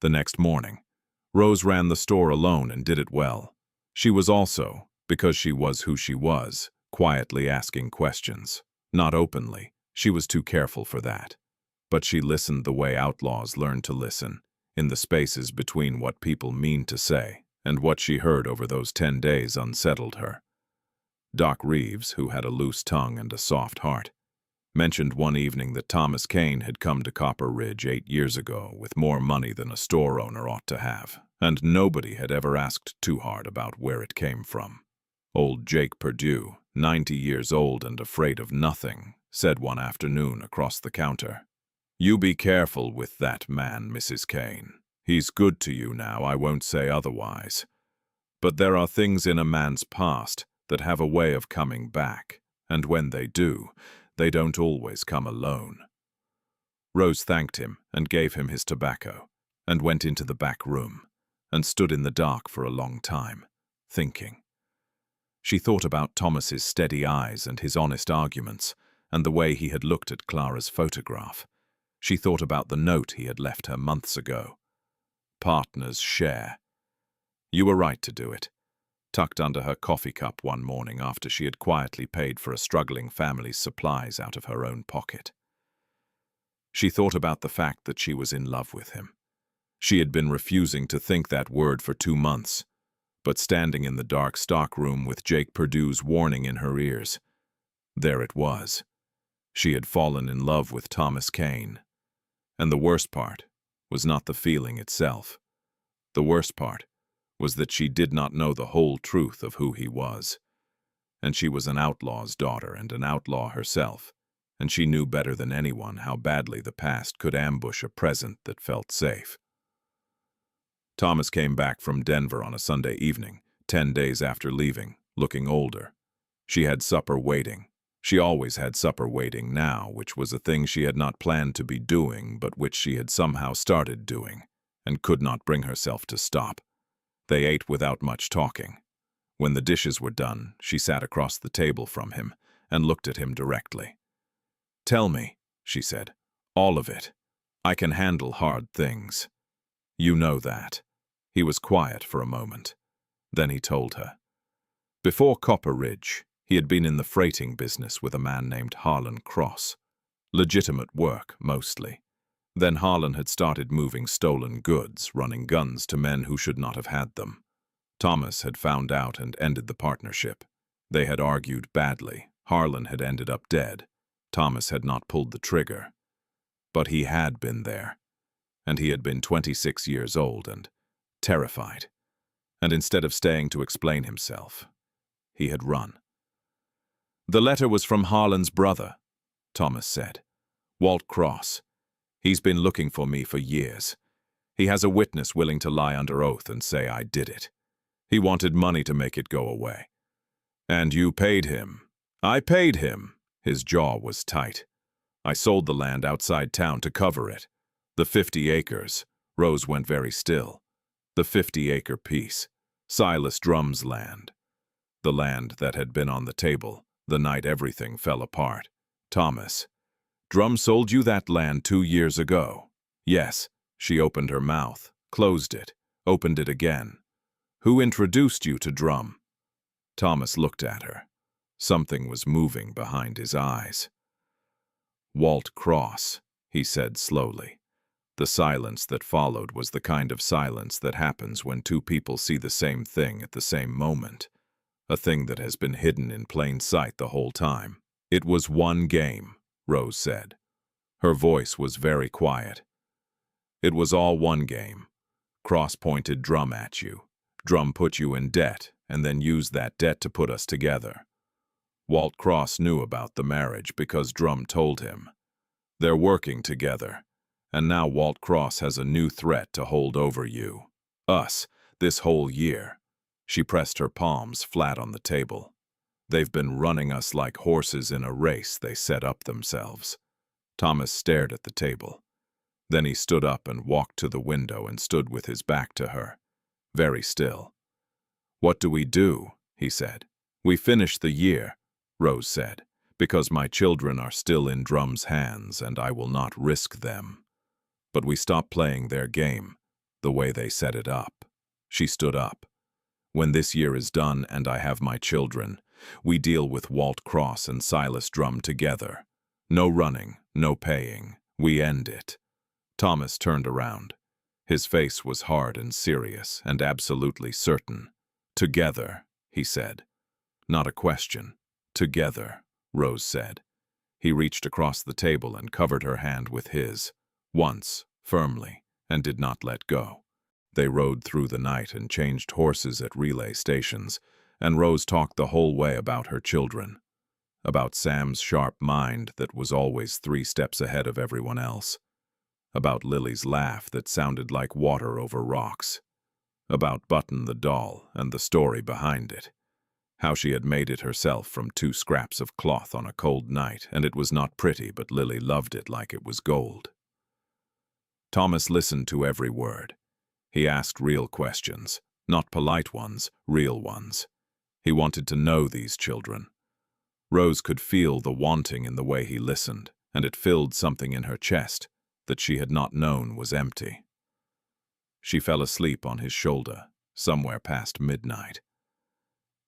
The next morning, Rose ran the store alone and did it well. She was also, because she was who she was, quietly asking questions. Not openly, she was too careful for that. But she listened the way outlaws learn to listen, in the spaces between what people mean to say, and what she heard over those 10 days unsettled her. Doc Reeves, who had a loose tongue and a soft heart, mentioned one evening that Thomas Kane had come to Copper Ridge 8 years ago with more money than a store owner ought to have, and nobody had ever asked too hard about where it came from. Old Jake Perdue, 90 years old and afraid of nothing, said one afternoon across the counter, "You be careful with that man, Mrs. Kane. He's good to you now, I won't say otherwise. But there are things in a man's past that have a way of coming back, and when they do, they don't always come alone." Rose thanked him and gave him his tobacco, and went into the back room, and stood in the dark for a long time, thinking. She thought about Thomas's steady eyes and his honest arguments, and the way he had looked at Clara's photograph. She thought about the note he had left her months ago. Partners share. You were right to do it. Tucked under her coffee cup one morning after she had quietly paid for a struggling family's supplies out of her own pocket. She thought about the fact that she was in love with him. She had been refusing to think that word for 2 months, but standing in the dark stockroom with Jake Perdue's warning in her ears, there it was. She had fallen in love with Thomas Kane. And the worst part was not the feeling itself. The worst part was that she did not know the whole truth of who he was. And she was an outlaw's daughter and an outlaw herself, and she knew better than anyone how badly the past could ambush a present that felt safe. Thomas came back from Denver on a Sunday evening, 10 days after leaving, looking older. She had supper waiting. She always had supper waiting now, which was a thing she had not planned to be doing, but which she had somehow started doing, and could not bring herself to stop. They ate without much talking. When the dishes were done, she sat across the table from him and looked at him directly. "Tell me," she said, "all of it. I can handle hard things. You know that." He was quiet for a moment. Then he told her. Before Copper Ridge, he had been in the freighting business with a man named Harlan Cross. Legitimate work, mostly. Then Harlan had started moving stolen goods, running guns to men who should not have had them. Thomas had found out and ended the partnership. They had argued badly. Harlan had ended up dead. Thomas had not pulled the trigger. But he had been there. And he had been 26 years old and terrified. And instead of staying to explain himself, he had run. "The letter was from Harlan's brother," Thomas said. "Walt Cross. He's been looking for me for years. He has a witness willing to lie under oath and say I did it. He wanted money to make it go away. And you paid him." "I paid him." His jaw was tight. "I sold the land outside town to cover it. The 50 acres. Rose went very still. The 50-acre piece. Silas Drum's land. The land that had been on the table the night everything fell apart. Thomas. Drum sold you that land 2 years ago." "Yes." She opened her mouth, closed it, opened it again. "Who introduced you to Drum?" Thomas looked at her. Something was moving behind his eyes. "Walt Cross," he said slowly. The silence that followed was the kind of silence that happens when two people see the same thing at the same moment. A thing that has been hidden in plain sight the whole time. "It was one game," Rose said. Her voice was very quiet. "It was all one game. Cross pointed Drum at you. Drum put you in debt, and then used that debt to put us together. Walt Cross knew about the marriage because Drum told him. They're working together, and now Walt Cross has a new threat to hold over you. Us, this whole year." She pressed her palms flat on the table. "They've been running us like horses in a race they set up themselves." Thomas stared at the table. Then he stood up and walked to the window and stood with his back to her, very still. "What do we do?" he said. "We finish the year," Rose said, "because my children are still in Drum's hands and I will not risk them. But we stop playing their game. the way they set it up. She stood up. When this year is done and I have my children, we deal with Walt Cross and Silas Drum together. No running, no paying. We end it. Thomas turned around. His face was hard and serious and absolutely certain. Together, he said. Not a question. Together, Rose said. He reached across the table and covered her hand with his, once, firmly, and did not let go. They rode through the night and changed horses at relay stations, and Rose talked the whole way about her children, about Sam's sharp mind that was always 3 steps ahead of everyone else, about Lily's laugh that sounded like water over rocks, about Button the doll and the story behind it, how she had made it herself from 2 scraps of cloth on a cold night, and it was not pretty, but Lily loved it like it was gold. Thomas listened to every word. He asked real questions, not polite ones, real ones. He wanted to know these children. Rose could feel the wanting in the way he listened, and it filled something in her chest that she had not known was empty. She fell asleep on his shoulder, somewhere past midnight.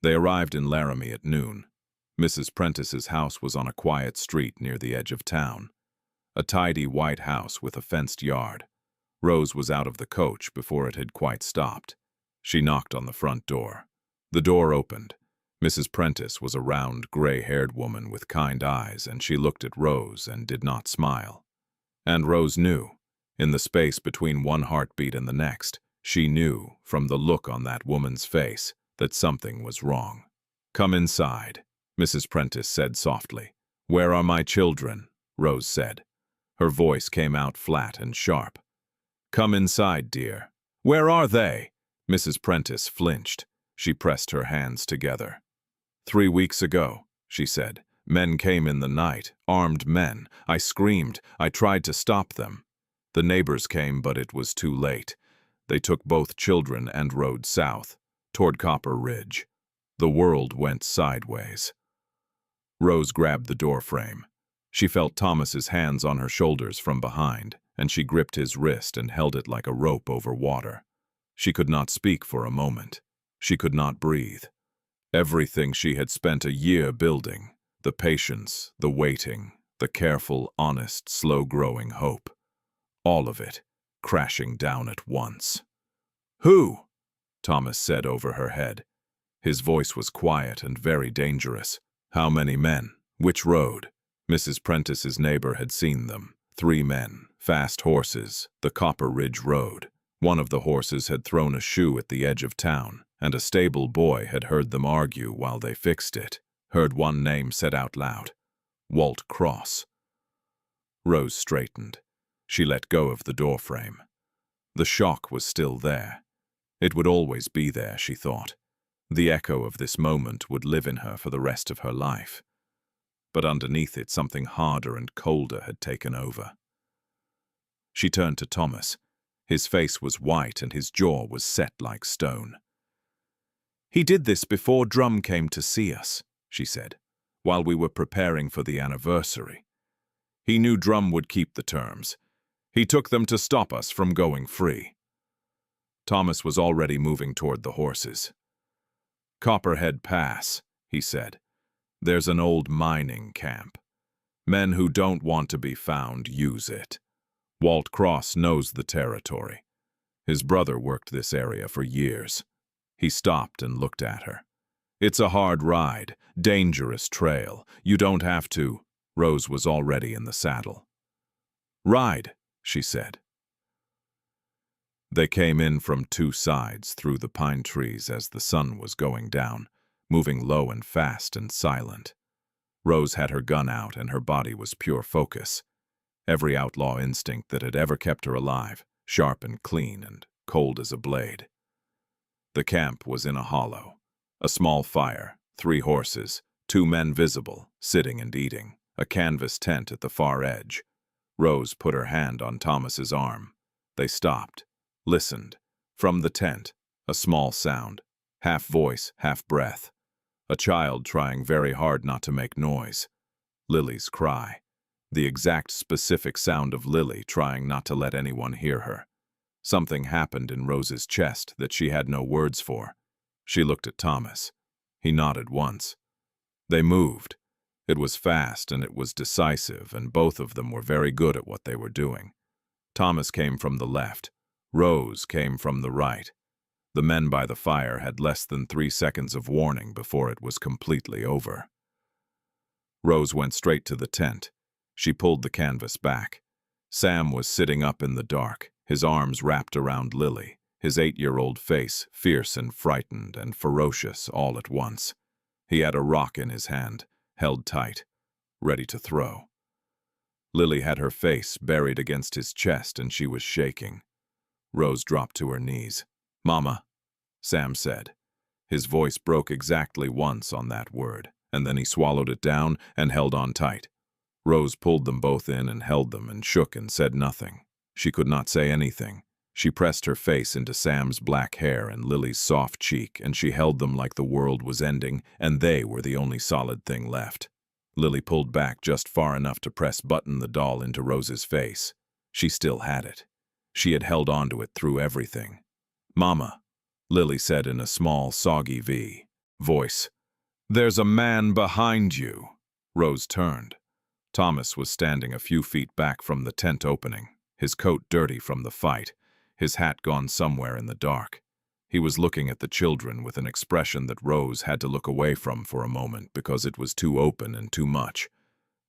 They arrived in Laramie at noon. Mrs. Prentice's house was on a quiet street near the edge of town. A tidy white house with a fenced yard. Rose was out of the coach before it had quite stopped. She knocked on the front door. The door opened. Mrs. Prentice was a round, gray-haired woman with kind eyes, and she looked at Rose and did not smile. And Rose knew, in the space between one heartbeat and the next, she knew, from the look on that woman's face, that something was wrong. "Come inside," Mrs. Prentice said softly. "Where are my children?" Rose said. Her voice came out flat and sharp. "Come inside, dear." "Where are they?" Mrs. Prentice flinched. She pressed her hands together. 3 weeks ago, she said. Men came in the night, armed men. I screamed. I tried to stop them. The neighbors came, but it was too late. They took both children and rode south, toward Copper Ridge. The world went sideways. Rose grabbed the doorframe. She felt Thomas's hands on her shoulders from behind, and she gripped his wrist and held it like a rope over water. She could not speak for a moment. She could not breathe. Everything she had spent a year building, the patience, the waiting, the careful, honest, slow-growing hope, all of it crashing down at once. "Who?" Thomas said over her head. His voice was quiet and very dangerous. "How many men? Which road?" Mrs. Prentice's neighbor had seen them. 3 men, fast horses, the Copper Ridge Road. One of the horses had thrown a shoe at the edge of town, and a stable boy had heard them argue while they fixed it, heard one name said out loud, Walt Cross. Rose straightened. She let go of the doorframe. The shock was still there. It would always be there, she thought. The echo of this moment would live in her for the rest of her life. But underneath it, something harder and colder had taken over. She turned to Thomas. His face was white and his jaw was set like stone. "He did this before Drum came to see us," she said, "while we were preparing for the anniversary. He knew Drum would keep the terms. He took them to stop us from going free." Thomas was already moving toward the horses. "Copperhead Pass," he said. "There's an old mining camp. Men who don't want to be found use it. Walt Cross knows the territory. His brother worked this area for years." He stopped and looked at her. "It's a hard ride, dangerous trail. You don't have to." Rose was already in the saddle. "Ride," she said. They came in from 2 sides through the pine trees as the sun was going down, moving low and fast and silent. Rose had her gun out and her body was pure focus. Every outlaw instinct that had ever kept her alive, sharp and clean and cold as a blade. The camp was in a hollow. A small fire, 3 horses, 2 men visible, sitting and eating, a canvas tent at the far edge. Rose put her hand on Thomas's arm. They stopped, listened. From the tent, a small sound, half voice, half breath. A child trying very hard not to make noise. Lily's cry. The exact specific sound of Lily trying not to let anyone hear her. Something happened in Rose's chest that she had no words for. She looked at Thomas. He nodded once. They moved. It was fast and it was decisive, and both of them were very good at what they were doing. Thomas came from the left. Rose came from the right. The men by the fire had less than 3 seconds of warning before it was completely over. Rose went straight to the tent. She pulled the canvas back. Sam was sitting up in the dark, his arms wrapped around Lily, his 8-year-old face fierce and frightened and ferocious all at once. He had a rock in his hand, held tight, ready to throw. Lily had her face buried against his chest and she was shaking. Rose dropped to her knees. "Mama," Sam said. His voice broke exactly once on that word, and then he swallowed it down and held on tight. Rose pulled them both in and held them and shook and said nothing. She could not say anything. She pressed her face into Sam's black hair and Lily's soft cheek, and she held them like the world was ending, and they were the only solid thing left. Lily pulled back just far enough to press button the doll into Rose's face. She still had it. She had held onto it through everything. "Mama," Lily said in a small, soggy voice. "There's a man behind you." Rose turned. Thomas was standing a few feet back from the tent opening, his coat dirty from the fight, his hat gone somewhere in the dark. He was looking at the children with an expression that Rose had to look away from for a moment because it was too open and too much.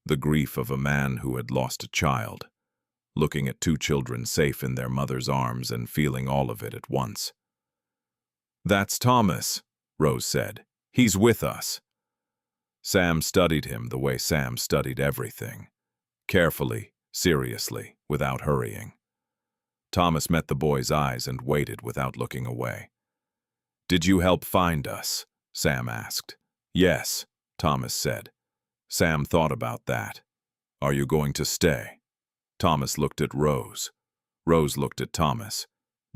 The grief of a man who had lost a child. Looking at 2 children safe in their mother's arms and feeling all of it at once. "That's Thomas," Rose said. "He's with us." Sam studied him the way Sam studied everything. Carefully, seriously, without hurrying. Thomas met the boy's eyes and waited without looking away. "Did you help find us?" Sam asked. "Yes," Thomas said. Sam thought about that. "Are you going to stay?" Thomas looked at Rose. Rose looked at Thomas.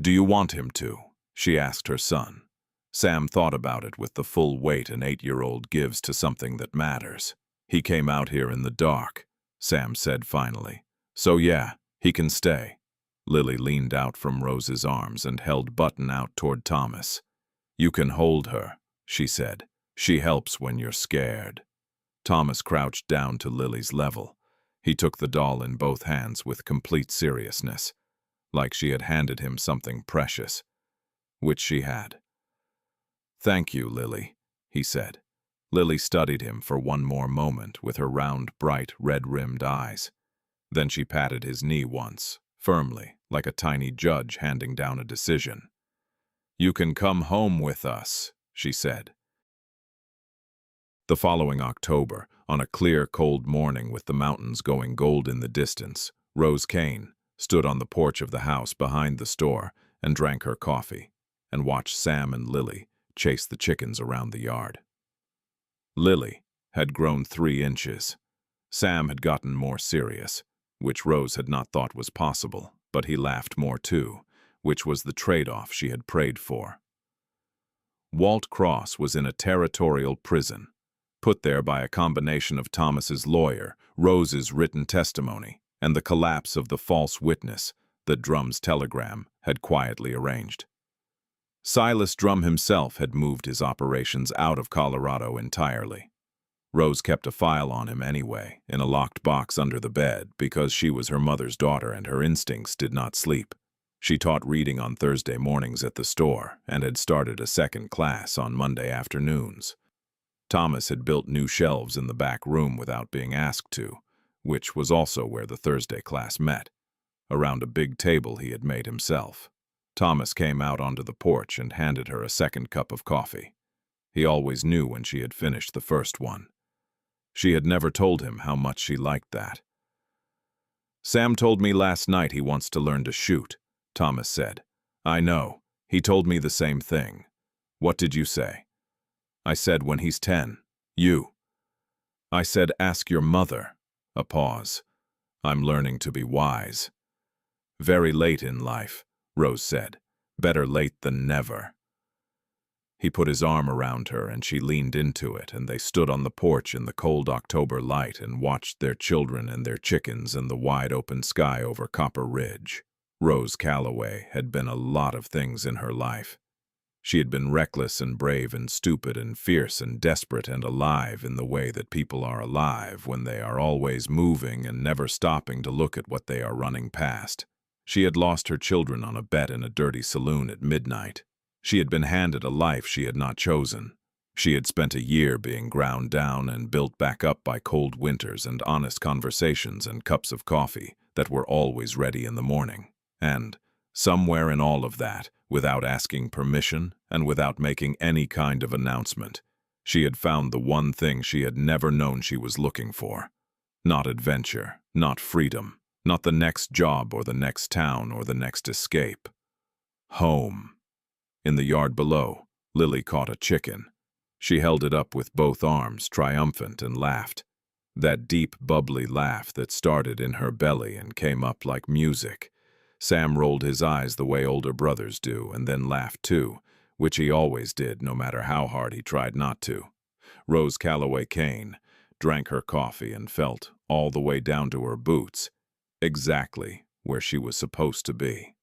"Do you want him to?" she asked her son. Sam thought about it with the full weight an 8-year-old gives to something that matters. "He came out here in the dark," Sam said finally. "So yeah, he can stay." Lily leaned out from Rose's arms and held Button out toward Thomas. "You can hold her," she said. "She helps when you're scared." Thomas crouched down to Lily's level. He took the doll in both hands with complete seriousness, like she had handed him something precious, which she had. "Thank you, Lily," he said. Lily studied him for one more moment with her round, bright, red-rimmed eyes. Then she patted his knee once, firmly, like a tiny judge handing down a decision. "You can come home with us," she said. The following October, on a clear, cold morning with the mountains going gold in the distance, Rose Kane stood on the porch of the house behind the store and drank her coffee and watched Sam and Lily chase the chickens around the yard. Lily had grown 3 inches. Sam had gotten more serious, which Rose had not thought was possible, but he laughed more too, which was the trade-off she had prayed for. Walt Cross was in a territorial prison, put there by a combination of Thomas's lawyer, Rose's written testimony, and the collapse of the false witness that Drum's telegram had quietly arranged. Silas Drum himself had moved his operations out of Colorado entirely. Rose kept a file on him anyway, in a locked box under the bed, because she was her mother's daughter and her instincts did not sleep. She taught reading on Thursday mornings at the store and had started a 2nd class on Monday afternoons. Thomas had built new shelves in the back room without being asked to, which was also where the Thursday class met, around a big table he had made himself. Thomas came out onto the porch and handed her a 2nd cup of coffee. He always knew when she had finished the first one. She had never told him how much she liked that. "Sam told me last night he wants to learn to shoot," Thomas said. "I know. He told me the same thing. What did you say?" "I said when he's 10. You." "I said ask your mother." A pause. "I'm learning to be wise." "Very late in life," Rose said. "Better late than never." He put his arm around her and she leaned into it, and they stood on the porch in the cold October light and watched their children and their chickens and the wide open sky over Copper Ridge. Rose Calloway had been a lot of things in her life. She had been reckless and brave and stupid and fierce and desperate and alive in the way that people are alive when they are always moving and never stopping to look at what they are running past. She had lost her children on a bet in a dirty saloon at midnight. She had been handed a life she had not chosen. She had spent a year being ground down and built back up by cold winters and honest conversations and cups of coffee that were always ready in the morning. And, somewhere in all of that, without asking permission and without making any kind of announcement, she had found the one thing she had never known she was looking for. Not adventure, not freedom, not the next job or the next town or the next escape. Home. In the yard below, Lily caught a chicken. She held it up with both arms, triumphant, and laughed. That deep, bubbly laugh that started in her belly and came up like music. Sam rolled his eyes the way older brothers do and then laughed too, which he always did no matter how hard he tried not to. Rose Calloway Kane drank her coffee and felt, all the way down to her boots, exactly where she was supposed to be.